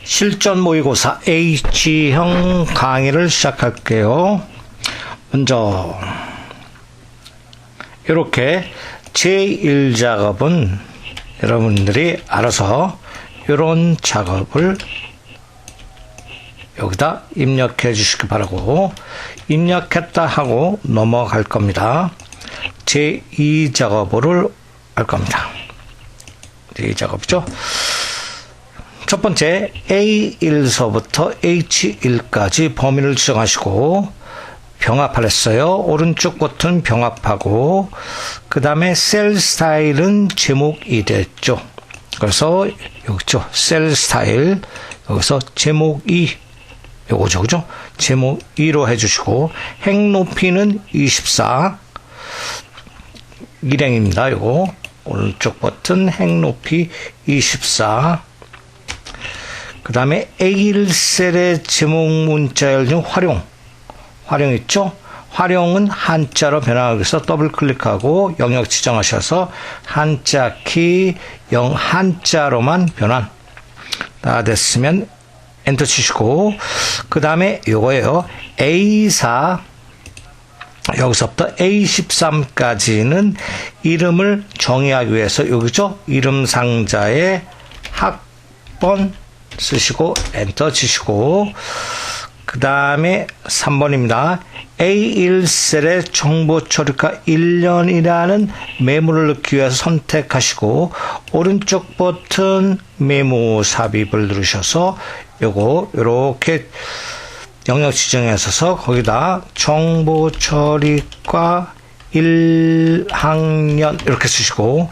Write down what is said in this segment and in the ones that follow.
실전 모의고사 H형 강의를 시작할게요. 먼저 이렇게 제1작업은 여러분들이 알아서 이런 작업을 여기다 입력해 주시기 바라고, 입력했다 하고 넘어갈 겁니다. 제2작업을 할 겁니다. 제2작업이죠. 첫 번째 A1서부터 H1까지 범위를 지정하시고 병합하랬어요. 오른쪽 버튼 병합하고, 그 다음에 셀 스타일은 제목 2 됐죠. 그래서 여기죠. 셀 스타일, 여기서 제목 2, 요거죠. 그죠? 제목 2로 해주시고, 행 높이는 24, 일행입니다. 요거. 오른쪽 버튼 행 높이 24. 그 다음에 A1셀의 제목 문자열 중 활용 있죠? 활용은 한자로 변화하기 위해서 더블 클릭하고 영역 지정하셔서 한자 키 한자로만 변환. 다 됐으면 엔터 치시고, 그 다음에 요거예요. A4 여기서부터 A13까지는 이름을 정의하기 위해서 여기죠? 이름 상자에 학번 쓰시고 엔터 치시고, 그 다음에 3번입니다. A1셀의 정보 처리가 1년이라는 메모를 넣기 위해서 선택하시고, 오른쪽 버튼 메모 삽입을 누르셔서 요거 요렇게 영역 지정하셔서 거기다 정보 처리과 1학년 이렇게 쓰시고,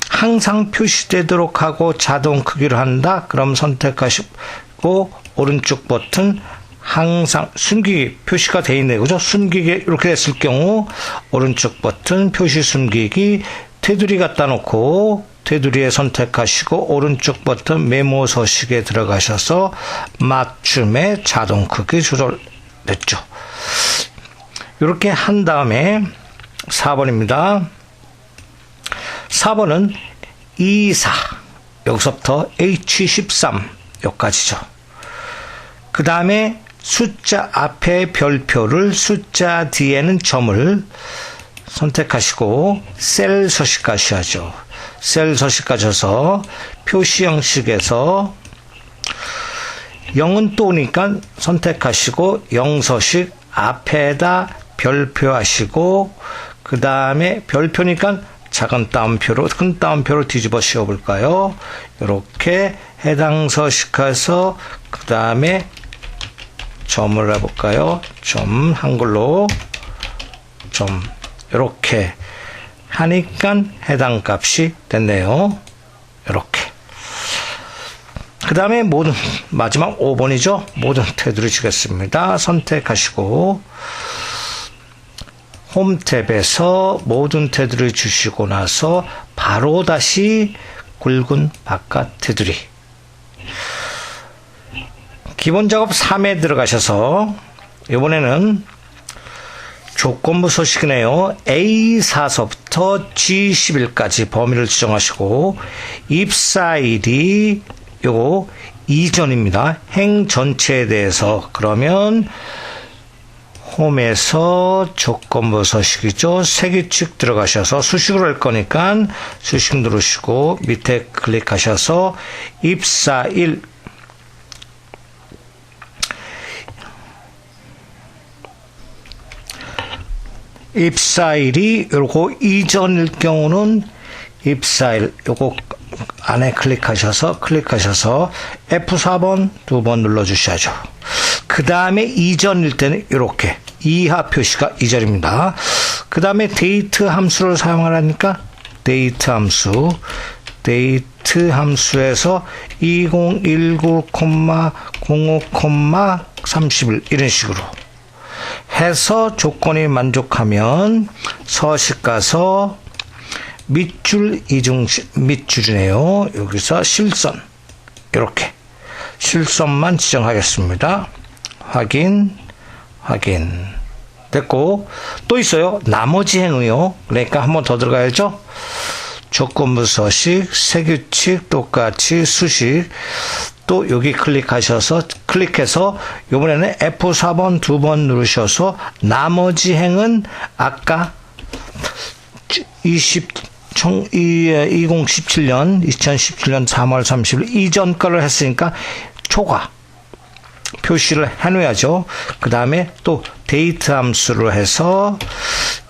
항상 표시되도록 하고 자동 크기로 한다. 그럼 선택하시고 오른쪽 버튼 항상 숨기기 표시가 되어 있네요. 그죠? 숨기기 이렇게 됐을 경우 오른쪽 버튼 표시 숨기기 테두리 갖다 놓고 테두리에 선택하시고 오른쪽 버튼 메모 서식에 들어가셔서 맞춤의 자동 크기 조절됐죠. 이렇게 한 다음에 4번입니다. 4번은 24 여기서부터 H13 여기까지죠. 그 다음에 숫자 앞에 별표를, 숫자 뒤에는 점을 선택하시고 셀 서식 가셔야죠. 셀 서식 가셔서 표시 형식에서 0은 또 오니까 선택하시고 0 서식 앞에다 별표 하시고, 그 다음에 별표니까 작은 따옴표로, 큰 따옴표로 뒤집어 씌워 볼까요? 이렇게 해당 서식해서 그 다음에 점을 해볼까요? 점, 한글로 점, 이렇게 하니까 해당 값이 됐네요. 이렇게. 그 다음에 모든, 마지막 5번이죠. 모든 테두리 주겠습니다. 선택하시고 홈 탭에서 모든 테두리 주시고 나서 바로 다시 굵은 바깥 테두리. 기본 작업 3에 들어가셔서 이번에는 조건부 서식이네요. A4서부터 G11까지 범위를 지정하시고 입사일이 요거 이전입니다. 행 전체에 대해서. 그러면 홈에서 조건부 서식이죠. 세규칙 들어가셔서 수식으로 할 거니까 수식 누르시고 밑에 클릭하셔서 입사일 입사일이 요거 이전일 경우는 입사일 요거 안에 클릭하셔서 F4번 2번 눌러주셔야죠. 그 다음에 이전일 때는 이렇게 이하 표시가 이전입니다. 그 다음에 데이트 함수를 사용하라니까 데이트 함수에서 2019,05,31 이런 식으로 해서 조건이 만족하면 서식 가서 밑줄 밑줄이네요. 여기서 실선 이렇게 실선만 지정하겠습니다. 확인 됐고, 또 있어요. 나머지 행위요. 그러니까 한 번 더 들어가야죠. 조건부 서식, 세규칙 똑같이 수식 또 여기 클릭해서 이번에는 F4번 2번 누르셔서 나머지 행은 아까 2017년 3월 30일 이전 거를 했으니까 초과 표시를 해놓아야죠. 그 다음에 또 데이트 함수로 해서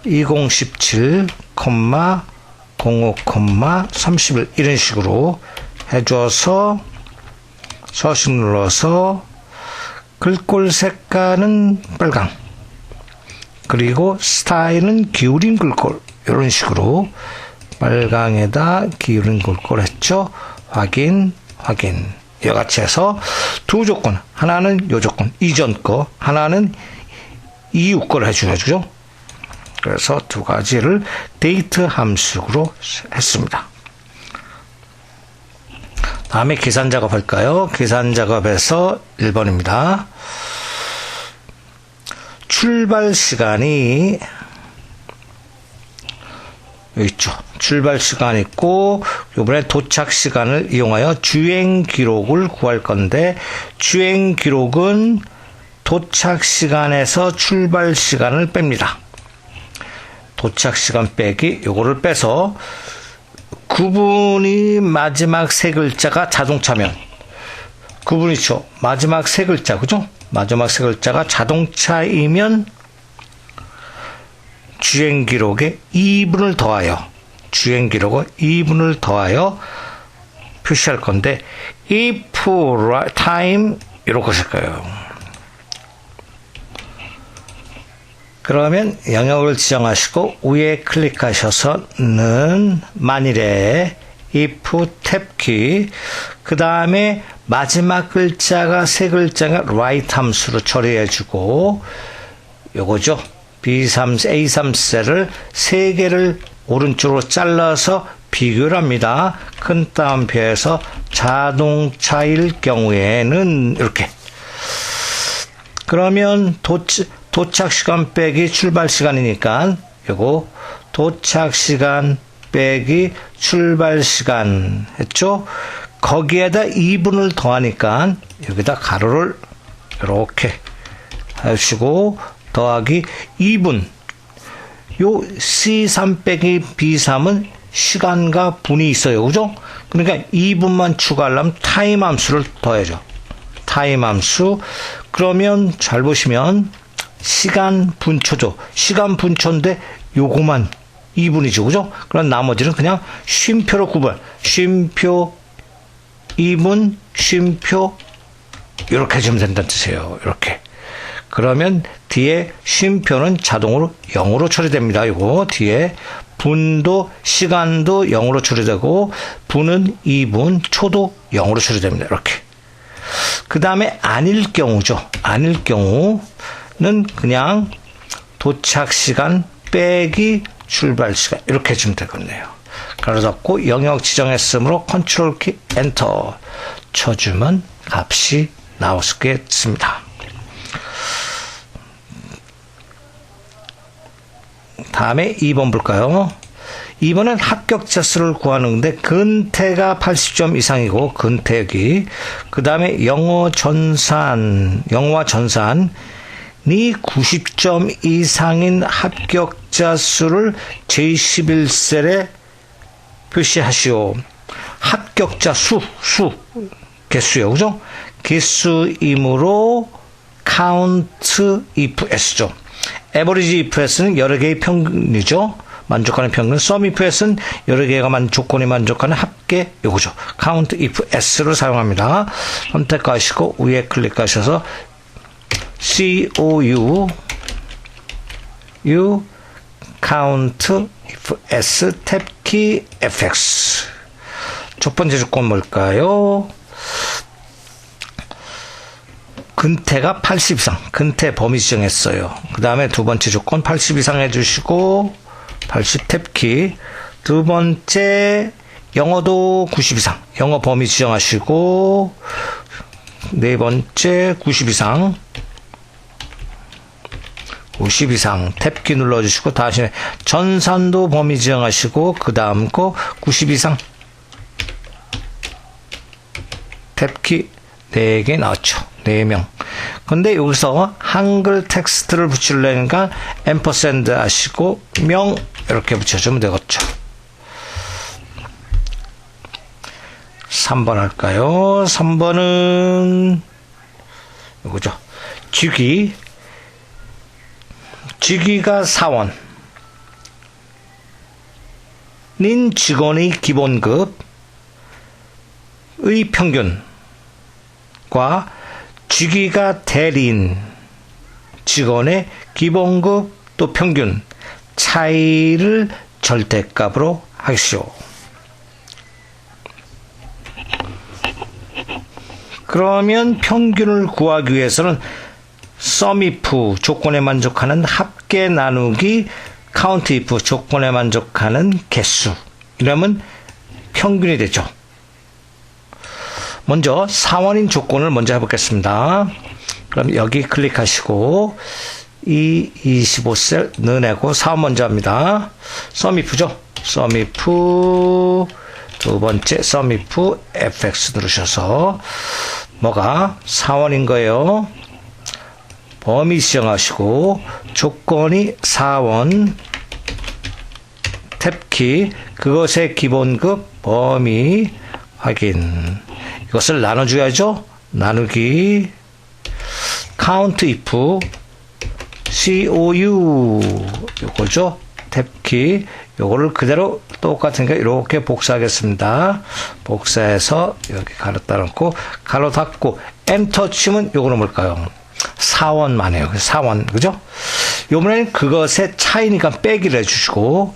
2017, 05, 30일 이런 식으로 해줘서 서식 눌러서 글꼴 색깔은 빨강, 그리고 스타일은 기울인 글꼴 이런 식으로 빨강에다 기울인 글꼴 했죠. 확인 이같이 해서 두 조건, 하나는 요 조건 이전 거, 하나는 이후 거를 해주죠. 그래서 두 가지를 데이트 함수로 했습니다. 다음에 계산 작업할까요? 계산 작업에서 1번입니다. 출발 시간이 여기 있죠. 출발 시간 있고 이번에 도착 시간을 이용하여 주행 기록을 구할 건데, 주행 기록은 도착 시간에서 출발 시간을 뺍니다. 도착 시간 빼기 요거를 빼서 구분이 마지막 세 글자가 자동차면 구분이죠. 마지막 세 글자, 그죠? 마지막 세 글자가 자동차이면 주행 기록에 2분을 더하여 주행 기록에 2분을 더하여 표시할 건데, if time 이렇게 쓸 거예요. 그러면 영역을 지정하시고 위에 클릭하셔서는 만일에 if 탭키, 그 다음에 마지막 글자가 세 글자가 right 함수로 처리해주고, 요거죠. B3, A3 셀을 세 개를 오른쪽으로 잘라서 비교를 합니다. 큰 따옴표에서 자동차일 경우에는 이렇게. 그러면 도착 시간 빼기 출발 시간이니까 요거 도착 시간 빼기 출발 시간 했죠. 거기에다 2분을 더하니까 여기다 가로를 이렇게 하시고 더하기 2분. 요 C3 빼기 B3은 시간과 분이 있어요. 그죠? 그러니까 2분만 추가하려면 타임 함수를 더해줘. 타임 함수. 그러면 잘 보시면 시간 분초죠. 시간 분초인데 요거만 2분이죠. 그죠? 그럼 나머지는 그냥 쉼표로 구분. 쉼표 2분, 쉼표 이렇게 해주면 된다는 뜻이에요. 이렇게. 그러면 뒤에 쉼표는 자동으로 0으로 처리됩니다. 이거 뒤에 분도 시간도 0으로 처리되고 분은 2분, 초도 0으로 처리됩니다. 이렇게. 그 다음에 아닐 경우죠. 아닐 경우는 그냥 도착 시간 빼기 출발 시간 이렇게 해주면 되겠네요. 가로 잡고 영역 지정했으므로 컨트롤 키 엔터 쳐주면 값이 나오겠습니다. 다음에 2번 볼까요? 2번은 합격자 수를 구하는데 근태가 80점 이상이고 근태기, 그 다음에 영어와 전산이 90점 이상인 합격자 수를 제11셀에 표시하시오. 합격자 개수요. 그죠? 개수이므로 count if s죠. average if s는 여러 개의 평균이죠. 만족하는 평균. sum if s는 여러 개가 조건이 만족하는 합계 요거죠. count if s를 사용합니다. 선택하시고 위에 클릭하셔서 count if s 탭키 fx. 첫 번째 조건 뭘까요? 근태가 80 이상, 근태 범위 지정했어요. 그 다음에 두 번째 조건 80 이상 해주시고 80 탭키. 두 번째 영어도 90 이상, 영어 범위 지정하시고 네 번째 90 이상, 50 이상 탭키 눌러주시고 다시 전산도 범위 지정하시고 그 다음 거 90 이상 탭키 4개 나왔죠. 4명. 근데 여기서 한글 텍스트를 붙이려니까 앰퍼샌드 하시고 명 이렇게 붙여주면 되겠죠. 3번 할까요? 3번은 이거죠. 직위가 사원인 직원의 기본급의 평균과 직위가 대리인 직원의 기본급 또 평균 차이를 절대값으로 하시오. 그러면 평균을 구하기 위해서는 SUMIF 조건에 만족하는 합계 나누기 COUNTIF 조건에 만족하는 개수 이러면 평균이 되죠. 먼저 사원인 조건을 먼저 해보겠습니다. 그럼 여기 클릭하시고 이 25셀 넣어내고 사원 먼저 합니다. SUMIF죠. SUMIF 두 번째 SUMIF FX 누르셔서 뭐가 사원인 거예요. 범위 지정하시고 조건이 사원 탭키 그것의 기본급 범위 확인 이것을 나눠줘야죠. 나누기 COUNTIF COU 요거죠. 탭키 요거를 그대로 똑같으니까 이렇게 복사하겠습니다. 복사해서 여기 가로 따놓고 가로 닫고 엔터 치면 요거는 뭘까요? 사원만 해요. 사원 그죠? 요번에는 그것의 차이니까 빼기를 해주시고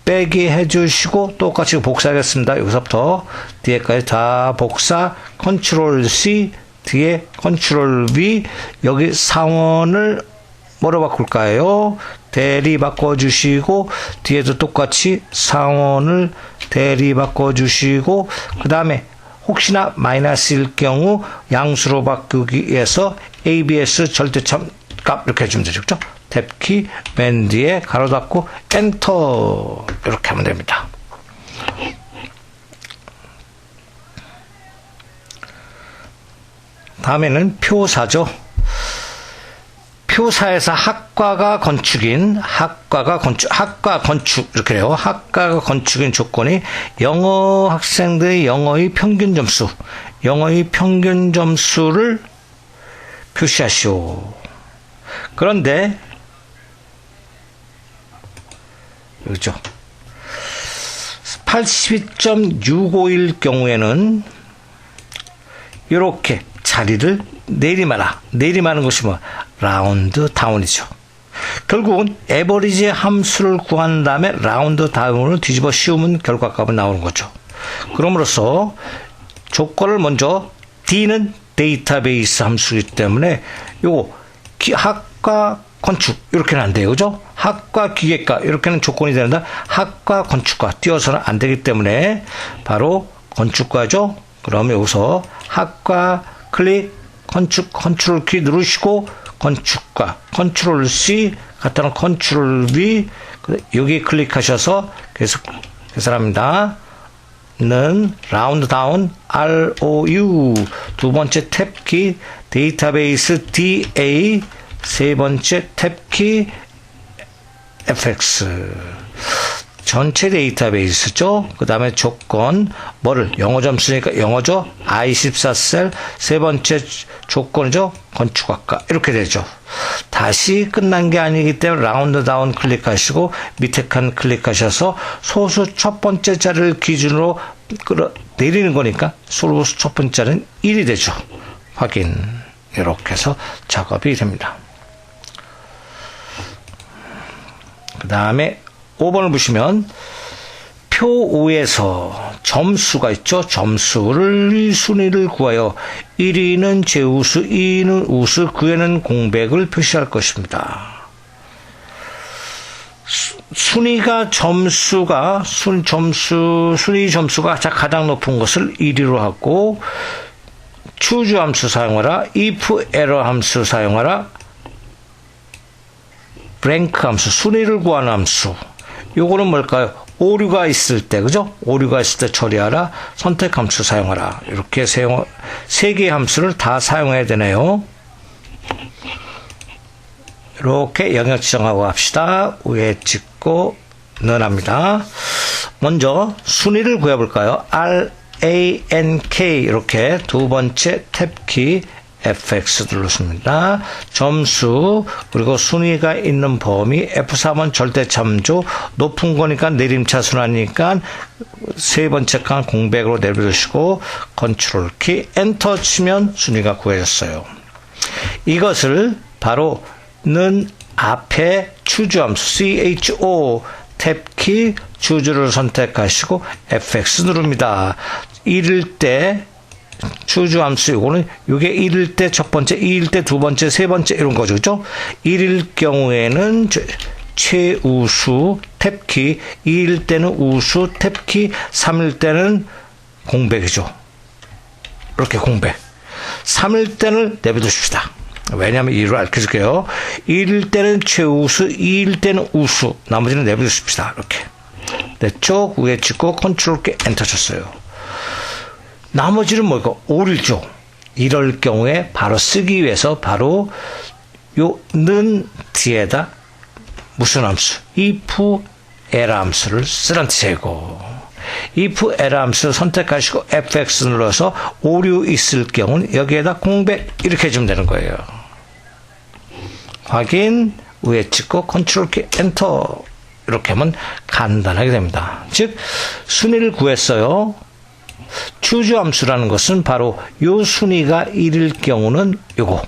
빼기 해주시고 똑같이 복사하겠습니다. 여기서부터 뒤에까지 다 복사 컨트롤 C 뒤에 컨트롤 V 여기 사원을 뭐로 바꿀까요? 대리 바꿔주시고 뒤에도 똑같이 사원을 대리 바꿔주시고 그 다음에 혹시나 마이너스일 경우 양수로 바꾸기 위해서 ABS 절대점 값 이렇게 해주면 되죠. 그렇죠? 탭키 맨 뒤에 가로 닫고 엔터 이렇게 하면 됩니다. 다음에는 표사죠. 표사에서 학과가 건축 이렇게 해요. 학과가 건축인 조건이 영어 학생들의 영어의 평균 점수를 표시하시오. 그런데 그렇죠. 82.651 경우에는 이렇게 자리를 내리마는 것이 뭐 라운드 다운이죠. 결국은 에버리지 함수를 구한 다음에 라운드 다운을 뒤집어 씌우면 결과값은 나오는 거죠. 그럼으로써 조건을 먼저 D는 데이터베이스 함수이기 때문에 요거 학과 건축 이렇게는 안 돼요. 그죠? 학과 기계과 이렇게는 조건이 되는데 학과 건축과 띄워서는 안 되기 때문에 바로 건축과죠. 그럼 여기서 학과 클릭 건축 컨트롤 키 누르시고 건축과 컨트롤 C 갖다는 컨트롤 V 여기 클릭하셔서 계산합니다. 는 라운드 다운 ROU 두 번째 탭키 데이터베이스 DA 세 번째 탭키 FX 전체 데이터베이스죠. 그 다음에 조건 뭐를 영어 점수니까 영어죠. I14셀 세 번째 조건이죠. 건축학과 이렇게 되죠. 다시 끝난 게 아니기 때문에 라운드 다운 클릭하시고 밑에 칸 클릭하셔서 소수 첫 번째 자리를 기준으로 내리는 거니까 소수 첫 번째 자리는 1이 되죠. 확인 이렇게 해서 작업이 됩니다. 그 다음에 5번을 보시면 표 5에서 점수가 있죠. 점수를 순위를 구하여 1위는 제우수, 2위는 우수, 9위는 공백을 표시할 것입니다. 순위 점수가 가장 높은 것을 1위로 하고 choose 함수 사용하라, if error 함수 사용하라, blank 함수, 순위를 구하는 함수. 요거는 뭘까요? 오류가 있을 때, 그죠? 오류가 있을 때 처리하라. 선택 함수 사용하라. 이렇게 세 개의 함수를 다 사용해야 되네요. 이렇게 영역 지정하고 합시다. 위에 찍고 넣어랍니다. 먼저 순위를 구해볼까요? RANK 이렇게 두 번째 탭키 FX 눌렀습니다. 점수 그리고 순위가 있는 범위 F3은 절대 참조 높은 거니까 내림차순하니까 세 번째 칸 공백으로 내려두시고 컨트롤 키 엔터 치면 순위가 구해졌어요. 이것을 바로 는 앞에 추주함수 CHO 탭키 추주를 선택하시고 FX 누릅니다. 1일 때 추주함수 이거는 이게 1일 때 첫 번째, 2일 때 두 번째, 세 번째 이런 거죠. 그죠? 1일 경우에는 최우수 탭키, 2일 때는 우수 탭키, 3일 때는 공백이죠. 이렇게 공백. 3일 때는 내버려두십시다. 왜냐하면 이유를 알려줄게요. 1일 때는 최우수, 2일 때는 우수, 나머지는 내버려두십시다. 이렇게. 됐죠? 위에 찍고 컨트롤 키 엔터 쳤어요. 나머지는 뭐고? 오류죠. 이럴 경우에 바로 쓰기 위해서 바로 는 뒤에다 무슨 함수? if error 함수를 쓰란 뜻이고 if error 함수를 선택하시고 fx 눌러서 오류 있을 경우는 여기에다 공백 이렇게 해주면 되는 거예요. 확인 위에 찍고 컨트롤 키 엔터 이렇게 하면 간단하게 됩니다. 즉 순위를 구했어요. 추주함수라는 것은 바로 요 순위가 1일 경우는 요거.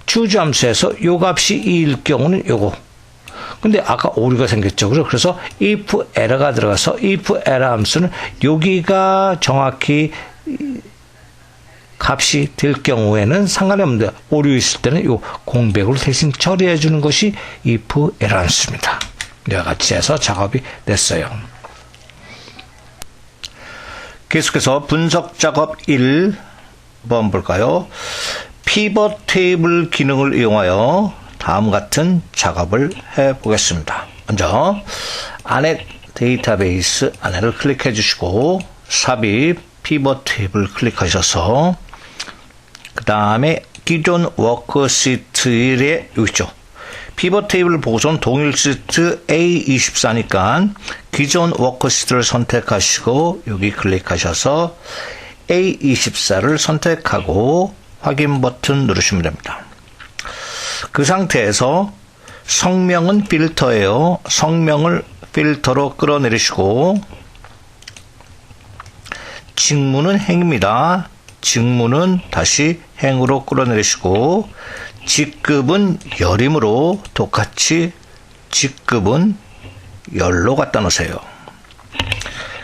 추주함수에서 요 값이 2일 경우는 요거. 근데 아까 오류가 생겼죠. 그래서 if error가 들어가서 if error 함수는 여기가 정확히 값이 될 경우에는 상관이 없는데 오류 있을 때는 요 공백으로 대신 처리해 주는 것이 if error 함수입니다. 이와 같이 해서 작업이 됐어요. 계속해서 분석 작업 1 한번 볼까요? 피벗 테이블 기능을 이용하여 다음 같은 작업을 해 보겠습니다. 먼저 안에 데이터베이스 안에를 클릭해 주시고 삽입 피벗 테이블 클릭하셔서 그 다음에 기존 워크시트에 여기 있죠. 피벗 테이블 보고서는 동일 시트 A24니까 기존 워크시트를 선택하시고 여기 클릭하셔서 A24를 선택하고 확인 버튼 누르시면 됩니다. 그 상태에서 성명은 필터예요. 성명을 필터로 끌어내리시고 직무는 행입니다. 직무는 다시 행으로 끌어내리시고 직급은 열이므로 똑같이 직급은 열로 갖다 놓으세요.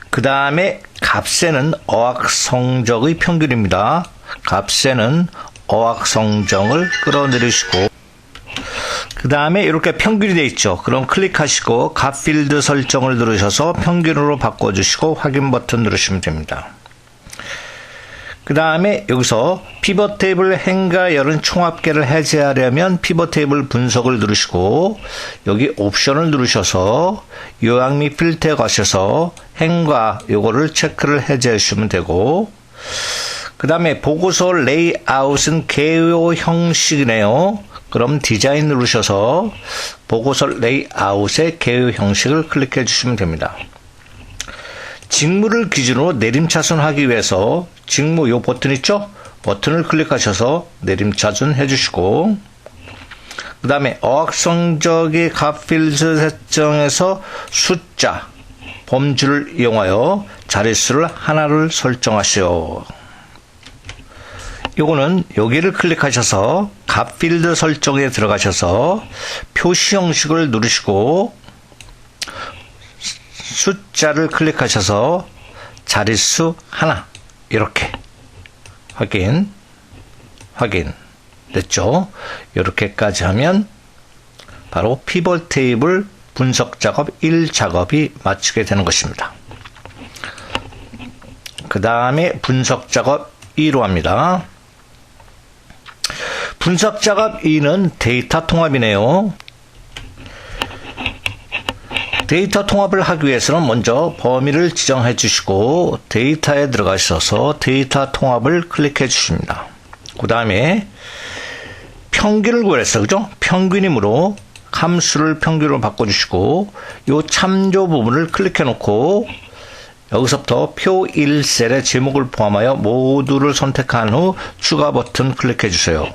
그 다음에 값에는 어학 성적의 평균입니다. 값에는 어학 성적을 끌어내리시고 그 다음에 이렇게 평균이 되어 있죠. 그럼 클릭하시고 값 필드 설정을 누르셔서 평균으로 바꿔주시고 확인 버튼 누르시면 됩니다. 그 다음에 여기서 피벗 테이블 행과 열은 총합계를 해제하려면 피벗 테이블 분석을 누르시고 여기 옵션을 누르셔서 요약 및 필터에 가셔서 행과 요거를 체크를 해제해 주시면 되고 그 다음에 보고서 레이아웃은 개요 형식이네요. 그럼 디자인 누르셔서 보고서 레이아웃의 개요 형식을 클릭해 주시면 됩니다. 직무를 기준으로 내림차순 하기 위해서 직무 요 버튼 있죠? 버튼을 클릭하셔서 내림차순 해주시고 그 다음에 어학성적의 값 필드 설정에서 숫자 범주를 이용하여 자릿수를 하나를 설정하시오. 요거는 여기를 클릭하셔서 값 필드 설정에 들어가셔서 표시 형식을 누르시고 숫자를 클릭하셔서 자릿수 하나 이렇게 확인 됐죠? 이렇게까지 하면 바로 피벗 테이블 분석 작업 1 작업이 마치게 되는 것입니다. 그 다음에 분석 작업 2로 합니다. 분석 작업 2는 데이터 통합이네요. 데이터 통합을 하기 위해서는 먼저 범위를 지정해 주시고 데이터에 들어가셔서 데이터 통합을 클릭해 주십니다. 그 다음에 평균을 구했어요. 그죠? 평균이므로 함수를 평균으로 바꿔주시고 이 참조 부분을 클릭해 놓고 여기서부터 표 1셀의 제목을 포함하여 모두를 선택한 후 추가 버튼 클릭해 주세요.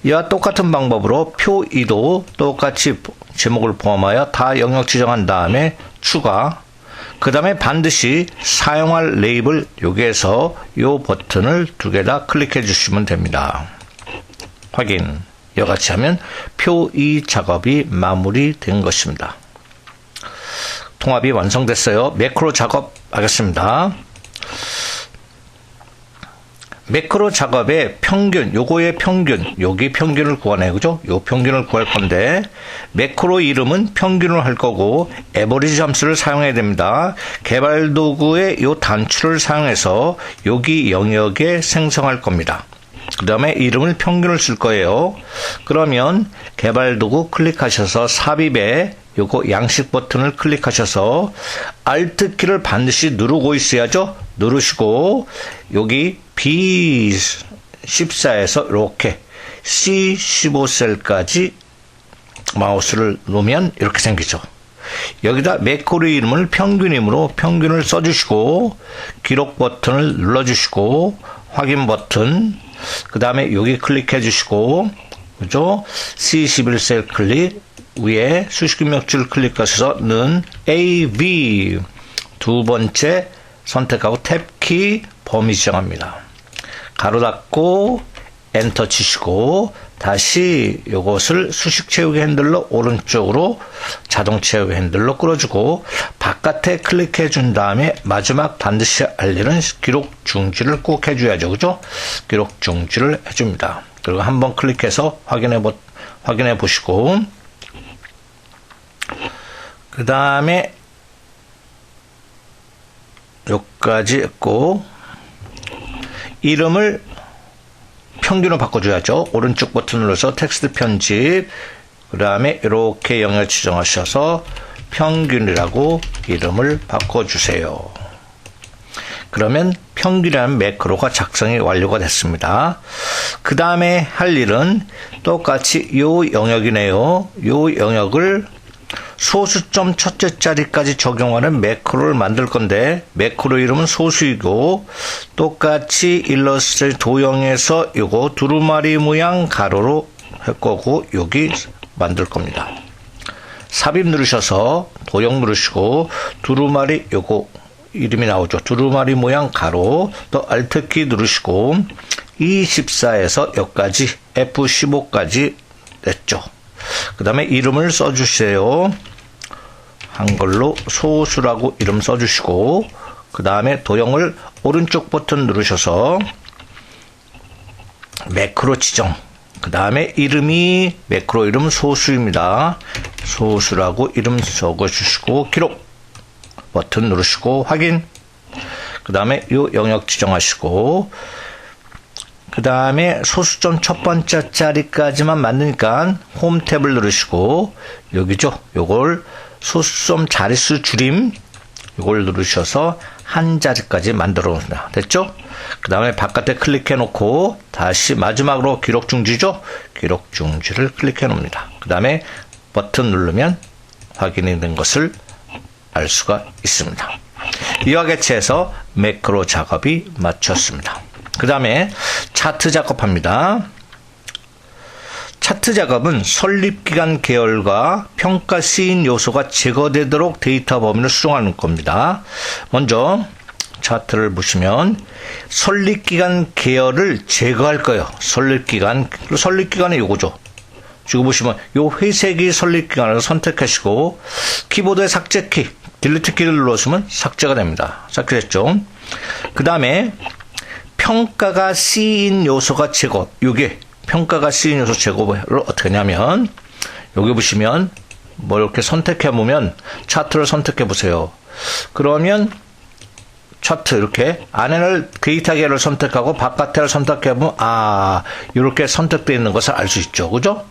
이와 똑같은 방법으로 표 2도 똑같이 제목을 포함하여 다 영역 지정한 다음에 추가, 그 다음에 반드시 사용할 레이블 여기에서 이 버튼을 두 개 다 클릭해 주시면 됩니다. 확인. 이와 같이 하면 표 2 작업이 마무리된 것입니다. 통합이 완성됐어요. 매크로 작업하겠습니다. 매크로 작업의 평균, 요거의 평균, 여기 평균을 구하네요. 그죠? 요 평균을 구할 건데, 매크로 이름은 평균을 할 거고, 에버리지 함수를 사용해야 됩니다. 개발 도구의 요 단추를 사용해서 여기 영역에 생성할 겁니다. 그 다음에 이름을 평균을 쓸 거예요. 그러면 개발 도구 클릭하셔서 삽입에 요거 양식 버튼을 클릭하셔서 Alt 키를 반드시 누르고 있어야죠. 누르시고 여기 B14에서 이렇게 C15셀까지 마우스를 놓으면 이렇게 생기죠. 여기다 매크로 이름을 평균이므로 평균을 써주시고 기록 버튼을 눌러주시고 확인 버튼, 그 다음에 여기 클릭해 주시고, 그죠? C11셀 클릭, 위에 수식 입력줄 클릭하셔서 는 AV 두 번째 선택하고 탭키 범위 지정합니다. 가로 닫고 엔터 치시고 다시 이것을 수식 채우기 핸들로 오른쪽으로 자동 채우기 핸들로 끌어주고 바깥에 클릭해 준 다음에 마지막 반드시 알리는 기록 중지를 꼭 해줘야죠. 그죠? 기록 중지를 해줍니다. 그리고 한번 클릭해서 확인해 보시고 그 다음에 여기까지 했고 이름을 평균으로 바꿔줘야죠. 오른쪽 버튼 눌러서 텍스트 편집, 그 다음에 이렇게 영역 지정하셔서 평균이라고 이름을 바꿔주세요. 그러면 평균이라는 매크로가 작성이 완료가 됐습니다. 그 다음에 할 일은 똑같이 이 영역이네요. 이 영역을 소수점 첫째 자리까지 적용하는 매크로를 만들 건데 매크로 이름은 소수이고 똑같이 일러스트레이터 도형에서 이거 두루마리 모양 가로로 할 거고 여기 만들 겁니다. 삽입 누르셔서 도형 누르시고 두루마리 요거 이름이 나오죠. 두루마리 모양 가로 또 Alt키 누르시고 E14에서 여기까지 F15까지 냈죠. 그 다음에 이름을 써주세요. 한글로 소수라고 이름 써주시고 그 다음에 도형을 오른쪽 버튼 누르셔서 매크로 지정, 그 다음에 이름이 매크로 이름 소수입니다. 소수라고 이름 적어주시고 기록 버튼 누르시고 확인, 그 다음에 이 영역 지정하시고 그 다음에 소수점 첫 번째 자리까지만 만드니까 홈 탭을 누르시고 여기죠. 요걸 소수점 자릿수 줄임 요걸 누르셔서 한 자리까지 만들어 놓습니다. 됐죠? 그 다음에 바깥에 클릭해 놓고 다시 마지막으로 기록 중지죠? 기록 중지를 클릭해 놓습니다. 그 다음에 버튼 누르면 확인이 된 것을 알 수가 있습니다. 이와 같이해서 매크로 작업이 마쳤습니다. 그 다음에 차트 작업합니다. 차트 작업은 설립기간 계열과 평가 시인 요소가 제거되도록 데이터 범위를 수정하는 겁니다. 먼저 차트를 보시면 설립기간 계열을 제거할 거예요. 설립기간이 요거죠. 지금 보시면 요 회색이 설립기간을 선택하시고 키보드의 삭제키, 딜리트 키를 눌러주시면 삭제가 됩니다. 삭제됐죠. 그 다음에 평가가 C인 요소가 제거, 요게 평가가 C인 요소 제거를 어떻게 하냐면 여기 보시면 뭐 이렇게 선택해 보면 차트를 선택해 보세요. 그러면 차트 이렇게 안에를 데이터 계열을 선택하고 바깥을 선택해 보면 이렇게 선택되어 있는 것을 알 수 있죠. 그죠?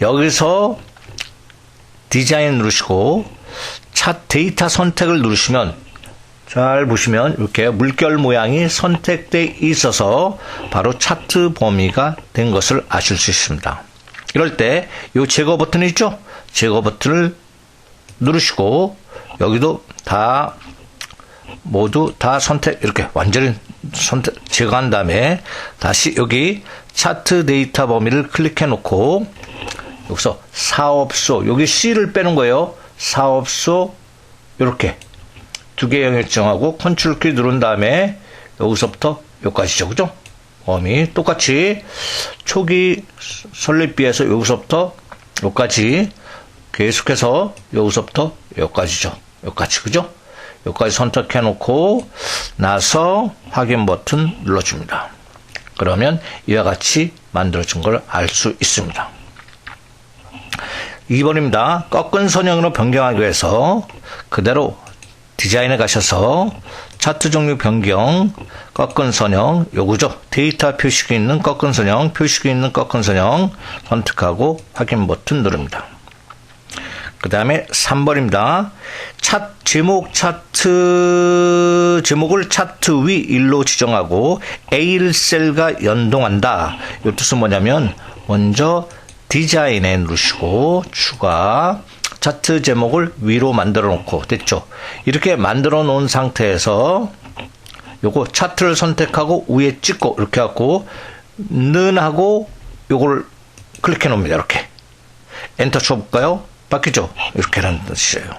여기서 디자인 누르시고 차트 데이터 선택을 누르시면 잘 보시면 이렇게 물결 모양이 선택되어 있어서 바로 차트 범위가 된 것을 아실 수 있습니다. 이럴 때 이 제거 버튼이 있죠? 제거 버튼을 누르시고 여기도 다 모두 다 선택 이렇게 완전히 선택 제거한 다음에 다시 여기 차트 데이터 범위를 클릭해 놓고 여기서 사업소 여기 C를 빼는 거예요. 사업소 이렇게 두 개 영역 정하고 컨트롤 키 누른 다음에 여기서부터 여기까지죠. 그죠? 범위 똑같이 초기 설립비에서 여기서부터 여기까지 계속해서 여기서부터 여기까지죠. 여기까지 그죠? 여기까지 선택해 놓고 나서 확인 버튼 눌러줍니다. 그러면 이와 같이 만들어진 걸 알 수 있습니다. 2번입니다. 꺾은 선형으로 변경하기 위해서 그대로 디자인에 가셔서 차트 종류 변경, 꺾은 선형, 요거죠. 데이터 표식이 있는 꺾은 선형, 표식이 있는 꺾은 선형 선택하고 확인 버튼 누릅니다. 그 다음에 3번입니다. 제목을 차트 위 1로 지정하고 A1셀과 연동한다. 이 뜻은 뭐냐면 먼저 디자인에 누르시고 추가 차트 제목을 위로 만들어 놓고 됐죠. 이렇게 만들어 놓은 상태에서 요거 차트를 선택하고 위에 찍고 이렇게 하고 는 하고 요걸 클릭해 놓습니다. 이렇게 엔터 쳐볼까요? 바뀌죠? 이렇게라는 뜻이에요.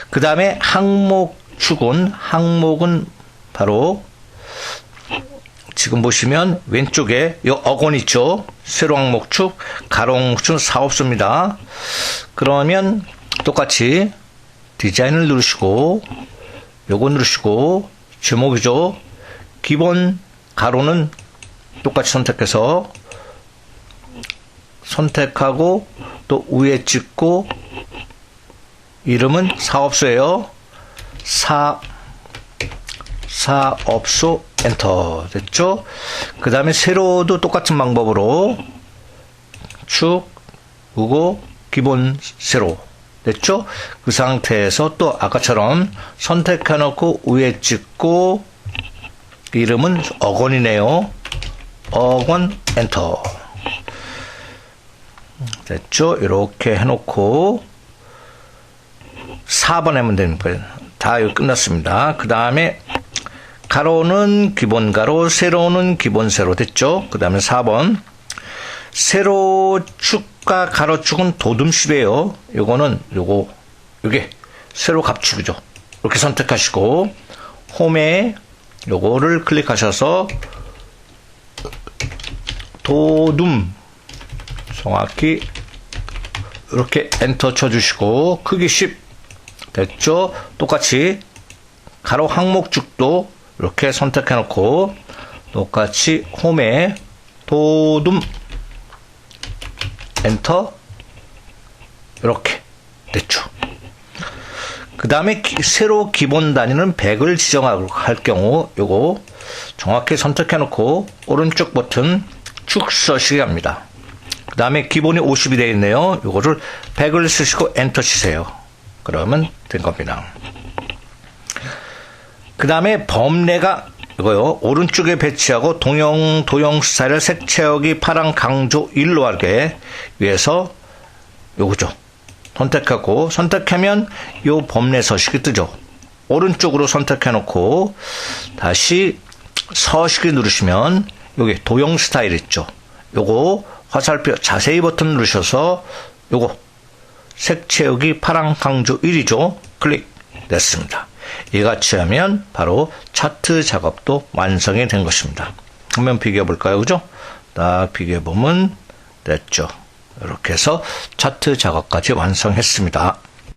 그 다음에 항목은 바로 지금 보시면 왼쪽에 요 어건 있죠? 세로 항목축, 가로 항목축 사업소입니다. 그러면 똑같이 디자인을 누르시고 요거 누르시고 제목이죠? 기본 가로는 똑같이 선택해서 선택하고 또 위에 찍고 이름은 사업소예요. 사업소 엔터 됐죠? 그 다음에 세로도 똑같은 방법으로 축 우고 기본 세로 됐죠? 그 상태에서 또 아까처럼 선택해 놓고 위에 찍고 이름은 어건이네요. 어건 엔터 됐죠? 이렇게 해놓고 4번 하면 됩니다. 다 여기 끝났습니다. 그 다음에 가로는 기본 가로, 세로는 기본 세로 됐죠? 그 다음에 4번 세로축과 가로축은 도둠식이에요. 요거는 요게 세로 값축이죠. 이렇게 선택하시고 홈에 요거를 클릭하셔서 도둠 정확히 이렇게 엔터 쳐주시고 크기 10 됐죠? 똑같이 가로 항목축도 이렇게 선택해 놓고 똑같이 홈에 도둠 엔터 이렇게 됐죠? 그 다음에 세로 기본 단위는 100을 지정할 경우 요거 정확히 선택해 놓고 오른쪽 버튼 축 서시게 합니다. 그 다음에 기본이 50이 되어 있네요. 요거를 100을 쓰시고 엔터 치세요. 그러면 된 겁니다. 그 다음에 범례가 이거요. 오른쪽에 배치하고 도형 스타일을 색채역이 파랑 강조 1로 하게 위해서 요거죠. 선택하고 선택하면 요 범례 서식이 뜨죠. 오른쪽으로 선택해 놓고 다시 서식을 누르시면 여기 도형 스타일 있죠. 요거 화살표 자세히 버튼 누르셔서 요거 색채역이 파랑 강조 1이죠. 클릭 됐습니다. 이같이 하면 바로 차트 작업도 완성이 된 것입니다. 한번 비교해 볼까요? 그죠? 딱 비교해 보면 됐죠. 이렇게 해서 차트 작업까지 완성했습니다.